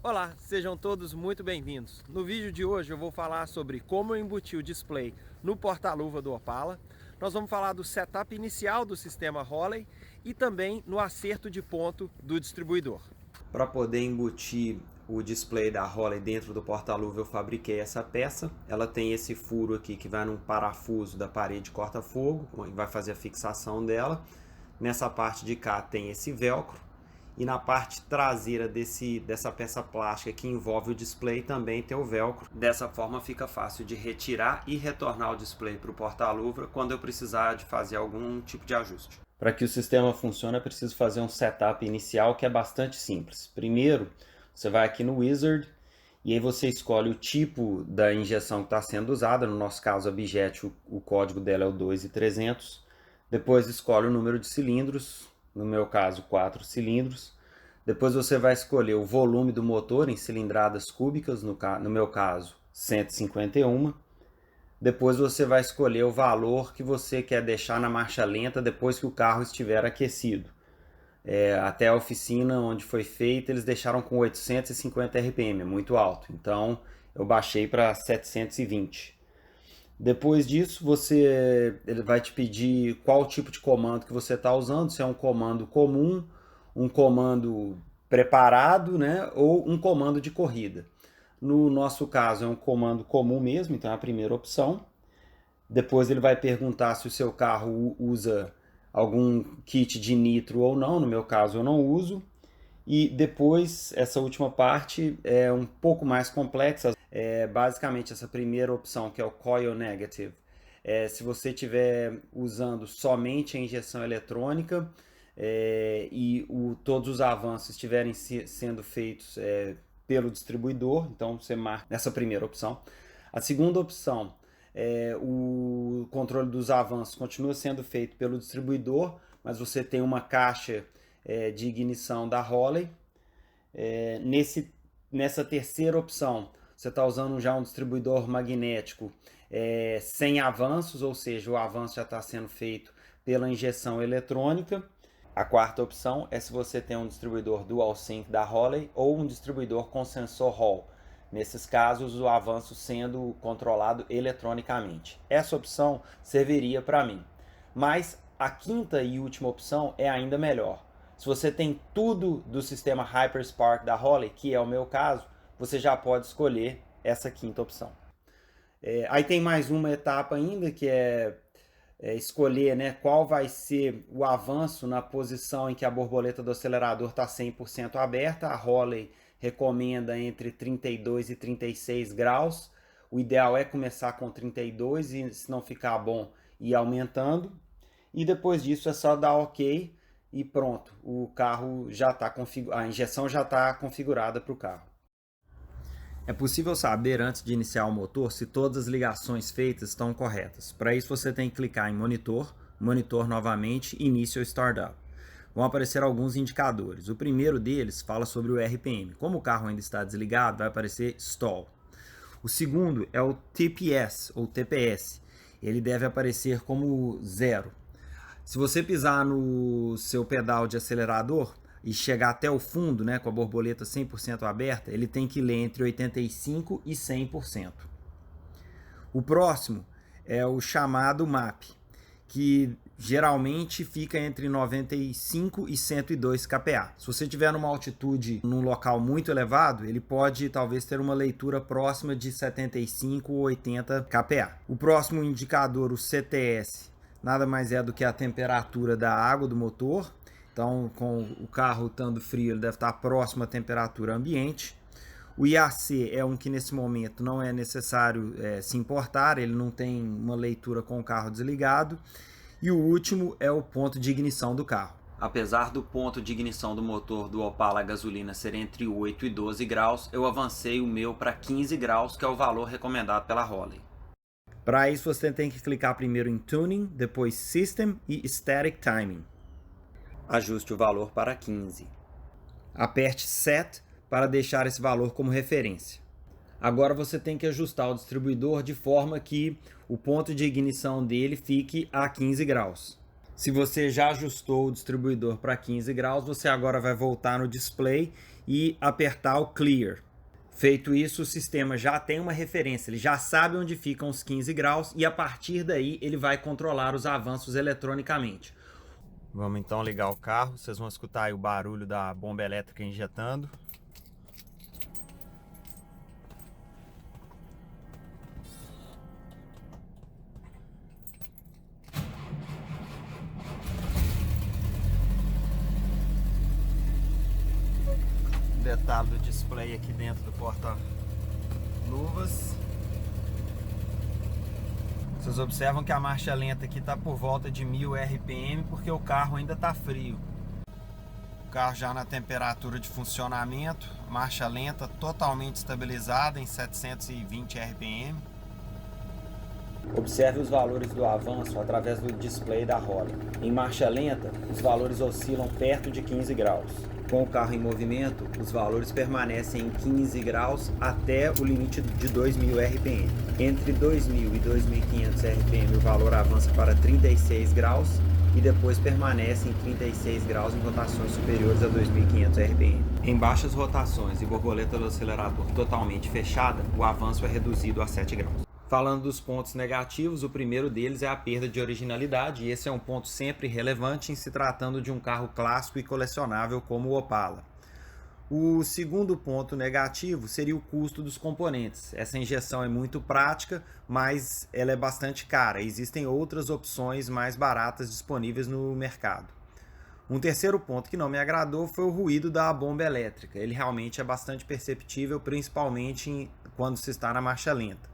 Olá, sejam todos muito bem-vindos. No vídeo de hoje eu vou falar sobre como eu embuti o display no porta-luva do Opala. Nós vamos falar do setup inicial do sistema Holley e também no acerto de ponto do distribuidor. Para poder embutir o display da Holley dentro do porta-luva, eu fabriquei essa peça. Ela tem esse furo aqui que vai num parafuso da parede corta-fogo, vai fazer a fixação dela. Nessa parte de cá tem esse velcro. E na parte traseira dessa peça plástica que envolve o display também tem o velcro. Dessa forma fica fácil de retirar e retornar o display para o porta-luva quando eu precisar de fazer algum tipo de ajuste. Para que o sistema funcione, é preciso fazer um setup inicial que é bastante simples. Primeiro, você vai aqui no Wizard e aí você escolhe o tipo da injeção que está sendo usada. No nosso caso, a Bijet, o código dela é o 2300. Depois escolhe o número de cilindros, no meu caso 4 cilindros. Depois você vai escolher o volume do motor em cilindradas cúbicas, no meu caso 151. Depois você vai escolher o valor que você quer deixar na marcha lenta depois que o carro estiver aquecido. Até a oficina onde foi feita, eles deixaram com 850 RPM, é muito alto. Então eu baixei para 720. Depois disso, ele vai te pedir qual tipo de comando que você está usando, se é um comando comum, um comando preparado, né, ou um comando de corrida. No nosso caso é um comando comum mesmo, então é a primeira opção. Depois ele vai perguntar se o seu carro usa algum kit de nitro ou não, no meu caso eu não uso. E depois, essa última parte é um pouco mais complexa. Basicamente, essa primeira opção, que é o Coil Negative, se você estiver usando somente a injeção eletrônica todos os avanços estiverem sendo feitos pelo distribuidor, então você marca essa primeira opção. A segunda opção, o controle dos avanços continua sendo feito pelo distribuidor, mas você tem uma caixa de ignição da Holley. Nessa terceira opção, você está usando já um distribuidor magnético sem avanços, ou seja, o avanço já está sendo feito pela injeção eletrônica. A quarta opção é se você tem um distribuidor Dual Sync da Holley ou um distribuidor com sensor Hall. Nesses casos, o avanço sendo controlado eletronicamente. Essa opção serviria para mim. Mas a quinta e última opção é ainda melhor. Se você tem tudo do sistema HyperSpark da Holley, que é o meu caso, você já pode escolher essa quinta opção. Aí tem mais uma etapa ainda, que é escolher, né, qual vai ser o avanço na posição em que a borboleta do acelerador está 100% aberta. A Holley recomenda entre 32 e 36 graus. O ideal é começar com 32 e, se não ficar bom, ir aumentando. E depois disso é só dar OK e pronto, o carro já está a injeção já está configurada para o carro. É possível saber antes de iniciar o motor se todas as ligações feitas estão corretas. Para isso você tem que clicar em monitor novamente, Initial Startup. Vão aparecer alguns indicadores. O primeiro deles fala sobre o RPM. Como o carro ainda está desligado, vai aparecer Stall. O segundo é o TPS, ou TPS. Ele deve aparecer como 0. Se você pisar no seu pedal de acelerador e chegar até o fundo, né, com a borboleta 100% aberta, ele tem que ler entre 85% e 100%. O próximo é o chamado MAP, que geralmente fica entre 95 e 102 kPa. Se você estiver numa altitude, num local muito elevado, ele pode talvez ter uma leitura próxima de 75 ou 80 kPa. O próximo indicador, o CTS, nada mais é do que a temperatura da água do motor. Então, com o carro estando frio, ele deve estar próximo à temperatura ambiente. O IAC é um que nesse momento não é necessário se importar, ele não tem uma leitura com o carro desligado. E o último é o ponto de ignição do carro. Apesar do ponto de ignição do motor do Opala gasolina ser entre 8 e 12 graus, eu avancei o meu para 15 graus, que é o valor recomendado pela Holley. Para isso você tem que clicar primeiro em Tuning, depois System e Static Timing. Ajuste o valor para 15. Aperte Set para deixar esse valor como referência. Agora você tem que ajustar o distribuidor de forma que o ponto de ignição dele fique a 15 graus. Se você já ajustou o distribuidor para 15 graus, você agora vai voltar no display e apertar o Clear. Feito isso, o sistema já tem uma referência, ele já sabe onde ficam os 15 graus e a partir daí ele vai controlar os avanços eletronicamente. Vamos então ligar o carro, vocês vão escutar aí o barulho da bomba elétrica injetando. Detalhe do display aqui dentro do porta-luvas. Vocês observam que a marcha lenta aqui está por volta de 1000 RPM porque o carro ainda está frio. O carro já na temperatura de funcionamento, marcha lenta totalmente estabilizada em 720 RPM. Observe os valores do avanço através do display da roda. Em marcha lenta, os valores oscilam perto de 15 graus. Com o carro em movimento, os valores permanecem em 15 graus até o limite de 2000 RPM. Entre 2000 e 2500 RPM, o valor avança para 36 graus e depois permanece em 36 graus em rotações superiores a 2500 RPM. Em baixas rotações e borboleta do acelerador totalmente fechada, o avanço é reduzido a 7 graus. Falando dos pontos negativos, o primeiro deles é a perda de originalidade, e esse é um ponto sempre relevante em se tratando de um carro clássico e colecionável como o Opala. O segundo ponto negativo seria o custo dos componentes. Essa injeção é muito prática, mas ela é bastante cara. Existem outras opções mais baratas disponíveis no mercado. Um terceiro ponto que não me agradou foi o ruído da bomba elétrica. Ele realmente é bastante perceptível, principalmente quando se está na marcha lenta.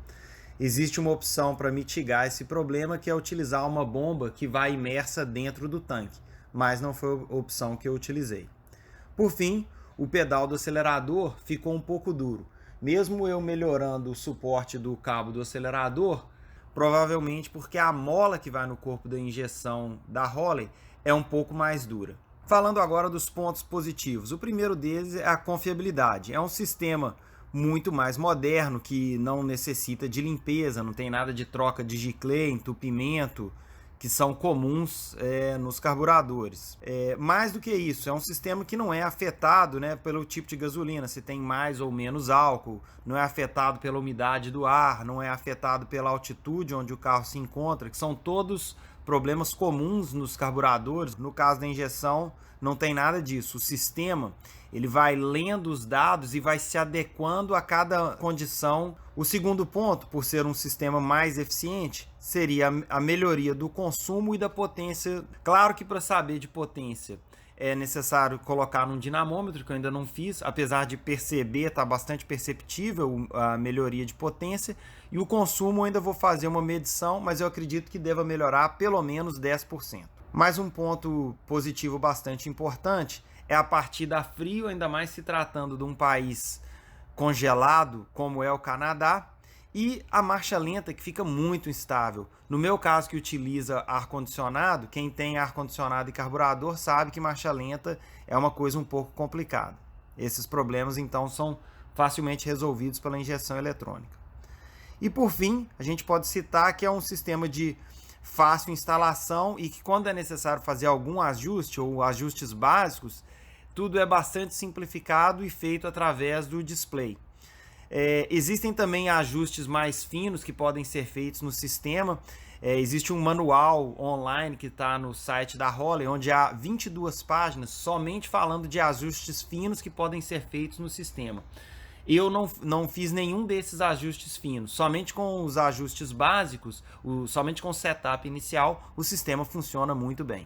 Existe uma opção para mitigar esse problema, que é utilizar uma bomba que vai imersa dentro do tanque, mas não foi a opção que eu utilizei. Por fim, o pedal do acelerador ficou um pouco duro. Mesmo eu melhorando o suporte do cabo do acelerador, provavelmente porque a mola que vai no corpo da injeção da Holley é um pouco mais dura. Falando agora dos pontos positivos, o primeiro deles é a confiabilidade. É um sistema muito mais moderno, que não necessita de limpeza, não tem nada de troca de giclê, entupimento, que são comuns nos carburadores. Mais do que isso, é um sistema que não é afetado, pelo tipo de gasolina, se tem mais ou menos álcool, não é afetado pela umidade do ar, não é afetado pela altitude onde o carro se encontra, que são todos problemas comuns nos carburadores. No caso da injeção, não tem nada disso. O sistema ele vai lendo os dados e vai se adequando a cada condição. O segundo ponto, por ser um sistema mais eficiente, seria a melhoria do consumo e da potência. Claro que para saber de potência é necessário colocar num dinamômetro, que eu ainda não fiz, apesar de perceber, está bastante perceptível a melhoria de potência. E o consumo eu ainda vou fazer uma medição, mas eu acredito que deva melhorar pelo menos 10%. Mais um ponto positivo bastante importante é a partida a frio, ainda mais se tratando de um país congelado como é o Canadá, e a marcha lenta, que fica muito instável. No meu caso, que utiliza ar-condicionado, quem tem ar-condicionado e carburador sabe que marcha lenta é uma coisa um pouco complicada. Esses problemas, então, são facilmente resolvidos pela injeção eletrônica. E, por fim, a gente pode citar que é um sistema de fácil instalação e que, quando é necessário fazer algum ajuste ou ajustes básicos, tudo é bastante simplificado e feito através do display. Existem também ajustes mais finos que podem ser feitos no sistema. Existe um manual online que está no site da Holley, onde há 22 páginas somente falando de ajustes finos que podem ser feitos no sistema. Eu não fiz nenhum desses ajustes finos. Somente com os ajustes básicos, somente com o setup inicial, o sistema funciona muito bem.